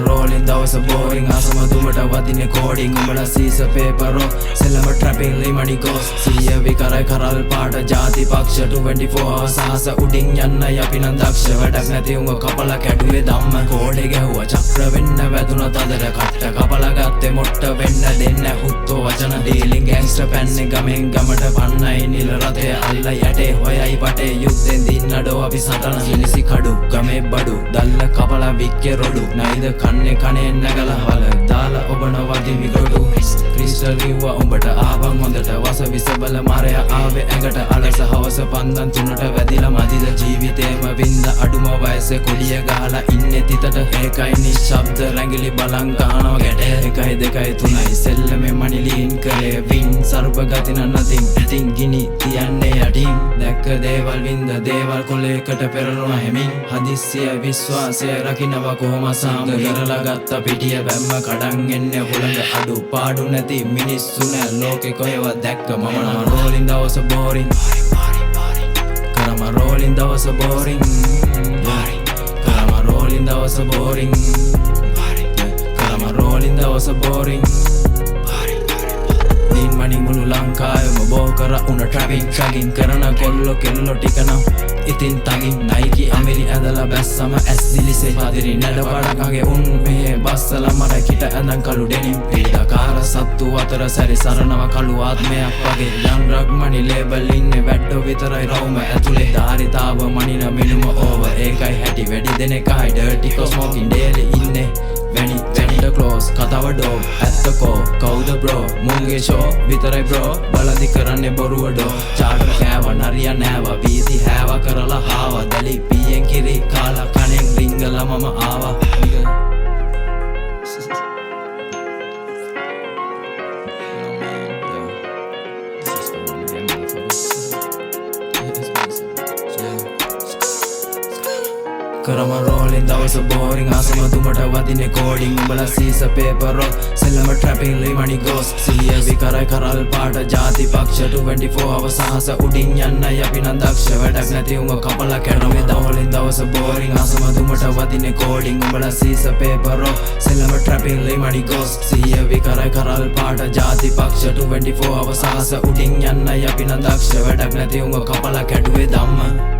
rolling දවස boring ආසම දුමට වදිනේ coding උඹලා සීස paper rock සෙල්ලම trapping limani ghost සිය විකරයි කරල් පාට ಜಾති පක්ෂ 24 hours සහස උඩින් යන්නයි අපි නම් දක්ෂ වැඩක් නැති උඹ කපලා කැඩුවේ ධම්ම කෝඩේ ගැහුවා චක්‍ර වෙන්න වැදුනා තදර කට්ට කපලා ගත්තේ මොට්ට වෙන්න දෙන්න හුත්තෝ වචන dealing gangster පැන්නේ ගමෙන් ගමට පන්නයි නිල රතේ අල්ල යටේ හොයයි පටේ යුද්ධෙන් දින්නඩෝ අපි සටන හිලිසි කඩු ගමේ බඩු දල්ල කපලා වික්කේ රොඩු නයිද කන්නේ කනේ නැගලා වල දාලා ඔබන වදි විගොඩු ක්‍රිස්ටල් රිව්වා උඹට ආවන් හොඳට වස විස බල මාරයා ආවේ ඇඟට අලස හවස පන්දන් 3ට වැදිලා මදිද ජීවිතේම වින්ද අඩුම වයසේ කොඩිය ගහලා ඉන්නේ තිතට ඒකයි නිශ්ශබ්ද රැඟිලි බලන් ගහනවා ගැටේ 1 2 3යි සෙල්ලමේ මනිලින් කරේ වින් සර්ප ගතින nothing ඉතින් ගිනි තියන්නේ යටින් දැක්ක දේවල් වින්ද දේවල් කොලේකට පෙරළුණ හැමින් හදිස්සිය විශ්වාසය රකින්නව කොහොම සාම කරලා ගත්ත පිටිය බැම්ම කඩන් එන්නේ හුළඟ අඩු පාඩු නැති මිනිස්සු නෑ ලෝකේ කොහෙවත් දැක්ක මම නම් rolling දවස boring කරම rolling දවස boring කරම rolling දවස boring කරම rolling දවස boring දින් මණි මුළු ලංකාවෙම බෝ කර උන ට්‍රැකින් කරන කොල්ලෝ කෙල්ලෝ ටිකනම් ඉතින් තගින් නයිකි අමිලි ඇඳලා බැස්සම ඇස් දිලිසේ පදිරි නැඩ වඩකගේ උන් මේ බස්සලා මර කිට ඇඳන් කළු ඩෙනිම් පීඩාකාර සත්තු අතර සැරි සරණව කළු ආත්මයක් වගේ යන් රග්මනි ලේබල් ඉන්නේ වැඩ්ඩෝ විතරයි රවුම ඇතුලේ ධාරිතාව මනින මිනුම ඕවර් ඒකයි හැටි වැඩි දෙනෙකයි ඩර්ටි කොස්මෝකින් ඩේලි ඉන්නේ වැනි වැනිට ක්ලෝස් කතාව ඩෝ ඇත්තකෝ කවුද බ්‍රෝ මුන්ගේ ෂෝ විතරයි බ්‍රෝ බලදි කරන්නේ බොරුව ඩෝ චාටර් කෑව නරිය නෑව වීදි හැව කරලා හාව දැලි පියෙන් කිරි කාලා කණෙන් රිංගලා මම ආවා කරම rolling දවස boring ආසම දුමට වදිනේ coding උඹලා සීස paper rock සෙල්ලම trapping limani ghost සිය විකරයි කරල් පාට ಜಾති පක්ෂ 24 hours සහස උඩින් යන්නයි අපි නම් දක්ෂ වැඩක් නැති උඹ කපලා කැඩුවේ rolling දවස boring ආසම දුමට වදිනේ coding උඹලා සීස paper rock සෙල්ලම trapping limani ghost සිය විකරයි කරල් පාට ಜಾති පක්ෂ 24 hours සහස උඩින් යන්නයි අපි නම් දක්ෂ වැඩක් නැති උඹ කපලා කැඩුවේ ධම්ම